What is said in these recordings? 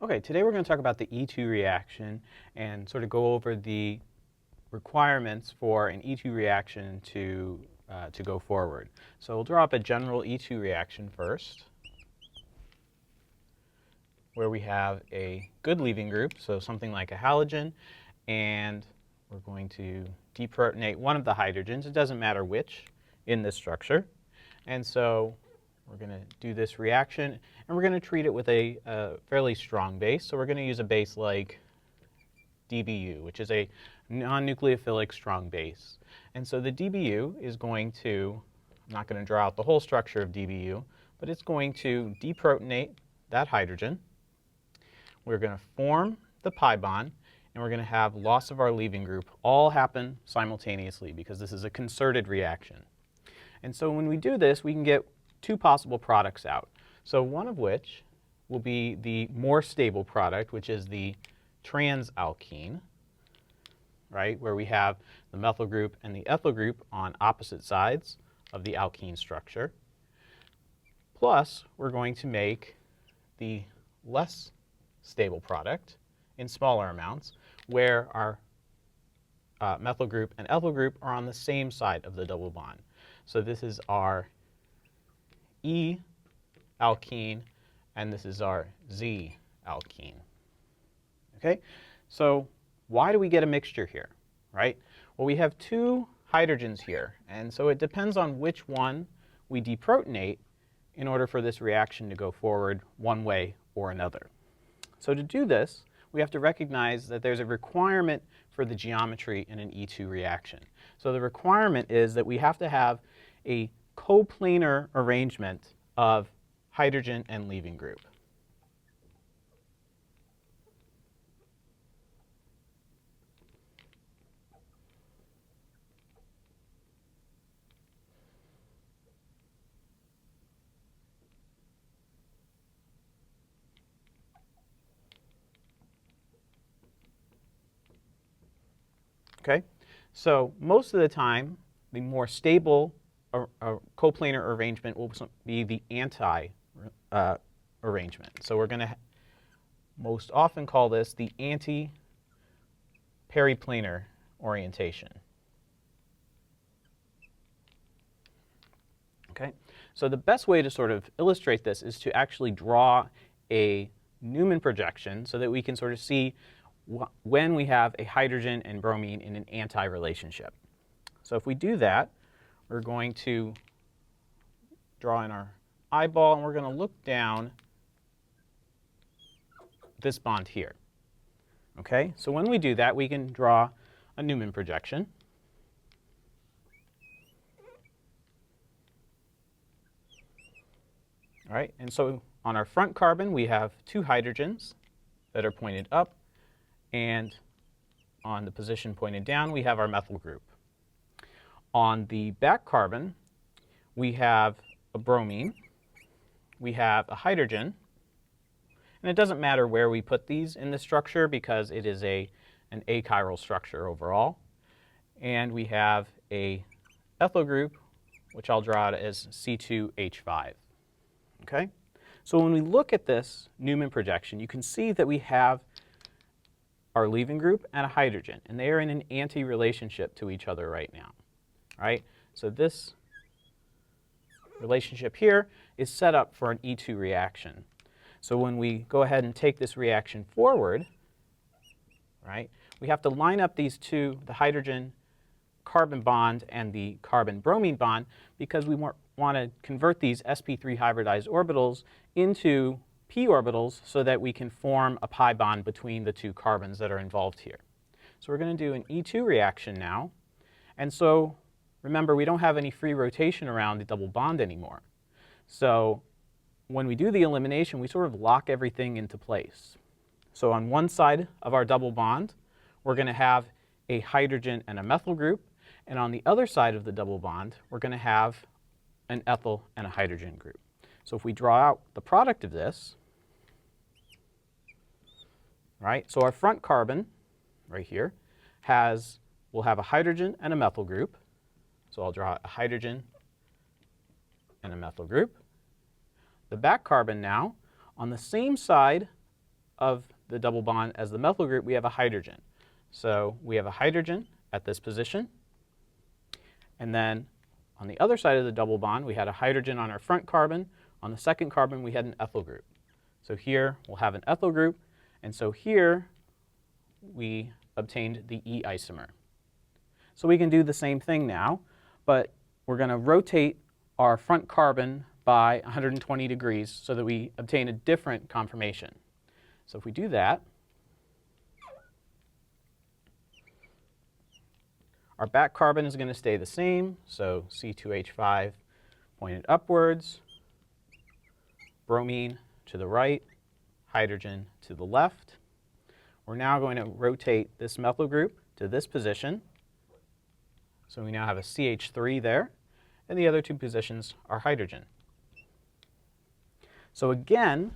Okay, today we're going to talk about the E2 reaction and sort of go over the requirements for an E2 reaction to go forward. So we'll draw up a general E2 reaction first, where we have a good leaving group, so something like a halogen, and we're going to deprotonate one of the hydrogens. It doesn't matter which in this structure. And so we're going to do this reaction, and we're going to treat it with a fairly strong base. So we're going to use a base like DBU, which is a non-nucleophilic strong base. And so the DBU is going to, I'm not going to draw out the whole structure of DBU, but it's going to deprotonate that hydrogen. We're going to form the pi bond, and we're going to have loss of our leaving group all happen simultaneously because this is a concerted reaction. And so when we do this, we can get two possible products out. So one of which will be the more stable product, which is the transalkene, right, where we have the methyl group and the ethyl group on opposite sides of the alkene structure. Plus, we're going to make the less stable product in smaller amounts, where our methyl group and ethyl group are on the same side of the double bond. So this is our E alkene, and this is our Z alkene. Okay, so why do we get a mixture here, right? Well, we have two hydrogens here, and so it depends on which one we deprotonate in order for this reaction to go forward one way or another. So to do this, we have to recognize that there's a requirement for the geometry in an E2 reaction. So the requirement is that we have to have a coplanar arrangement of hydrogen and leaving group. Okay, so most of the time, the more stable coplanar arrangement will be the anti-arrangement. So we're going to most often call this the anti-periplanar orientation. Okay, so the best way to sort of illustrate this is to actually draw a Newman projection so that we can sort of see when we have a hydrogen and bromine in an anti-relationship. So if we do that, we're going to draw in our eyeball, and we're going to look down this bond here. Okay, so when we do that, we can draw a Newman projection. All right, and so on our front carbon, we have two hydrogens that are pointed up, and on the position pointed down, we have our methyl group. On the back carbon, we have a bromine, we have a hydrogen, and it doesn't matter where we put these in the structure because it is an achiral structure overall. And we have a ethyl group, which I'll draw out as C2H5. Okay? So when we look at this Newman projection, you can see that we have our leaving group and a hydrogen, and they are in an anti-relationship to each other right now. Right? So this relationship here is set up for an E2 reaction. So when we go ahead and take this reaction forward, right, we have to line up these two, the hydrogen carbon bond and the carbon bromine bond, because we want to convert these sp3 hybridized orbitals into p orbitals so that we can form a pi bond between the two carbons that are involved here. So we're going to do an E2 reaction now. And so remember, we don't have any free rotation around the double bond anymore. So when we do the elimination, we sort of lock everything into place. So on one side of our double bond, we're going to have a hydrogen and a methyl group. And on the other side of the double bond, we're going to have an ethyl and a hydrogen group. So if we draw out the product of this, right, so our front carbon right here will have a hydrogen and a methyl group. So I'll draw a hydrogen and a methyl group. The back carbon now, on the same side of the double bond as the methyl group, we have a hydrogen. So we have a hydrogen at this position. And then on the other side of the double bond, we had a hydrogen on our front carbon. On the second carbon, we had an ethyl group. So here we'll have an ethyl group. And so here we obtained the E isomer. So we can do the same thing now, but we're going to rotate our front carbon by 120 degrees so that we obtain a different conformation. So if we do that, our back carbon is going to stay the same, so C2H5 pointed upwards, bromine to the right, hydrogen to the left. We're now going to rotate this methyl group to this position. So we now have a CH3 there, and the other two positions are hydrogen. So again,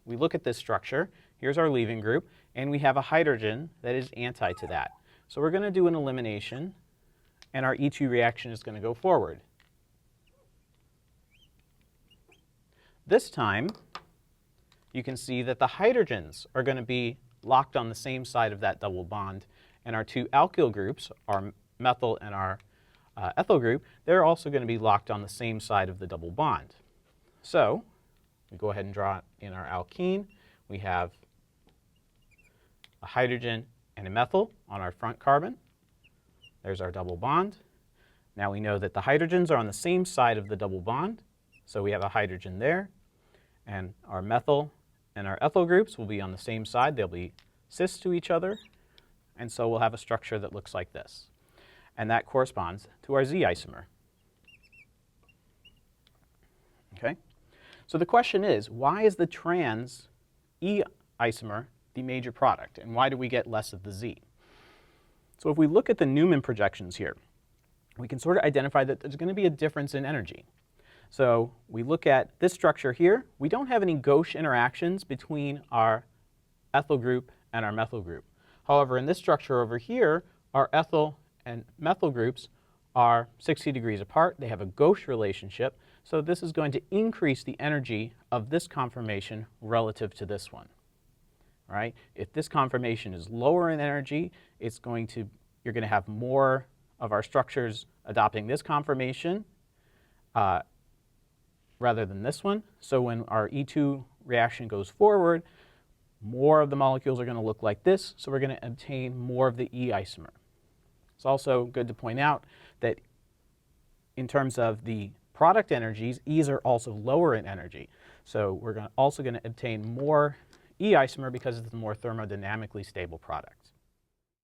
we look at this structure. Here's our leaving group, and we have a hydrogen that is anti to that. So we're going to do an elimination, and our E2 reaction is going to go forward. This time, you can see that the hydrogens are going to be locked on the same side of that double bond, and our two alkyl groups, our methyl and our ethyl group, they're also going to be locked on the same side of the double bond. So we go ahead and draw in our alkene. We have a hydrogen and a methyl on our front carbon. There's our double bond. Now we know that the hydrogens are on the same side of the double bond, so we have a hydrogen there. And our methyl and our ethyl groups will be on the same side. They'll be cis to each other, and so we'll have a structure that looks like this. And that corresponds to our Z isomer. Okay? So the question is, why is the trans E isomer the major product, and why do we get less of the Z? So if we look at the Newman projections here, we can sort of identify that there's going to be a difference in energy. So we look at this structure here. We don't have any gauche interactions between our ethyl group and our methyl group. However, in this structure over here, our ethyl and methyl groups are 60 degrees apart. They have a gauche relationship. So this is going to increase the energy of this conformation relative to this one. Right? If this conformation is lower in energy, you're going to have more of our structures adopting this conformation rather than this one. So when our E2 reaction goes forward, more of the molecules are going to look like this, so we're going to obtain more of the E isomer. It's also good to point out that in terms of the product energies, E's are also lower in energy. So we're also going to obtain more E isomer because it's a more thermodynamically stable product.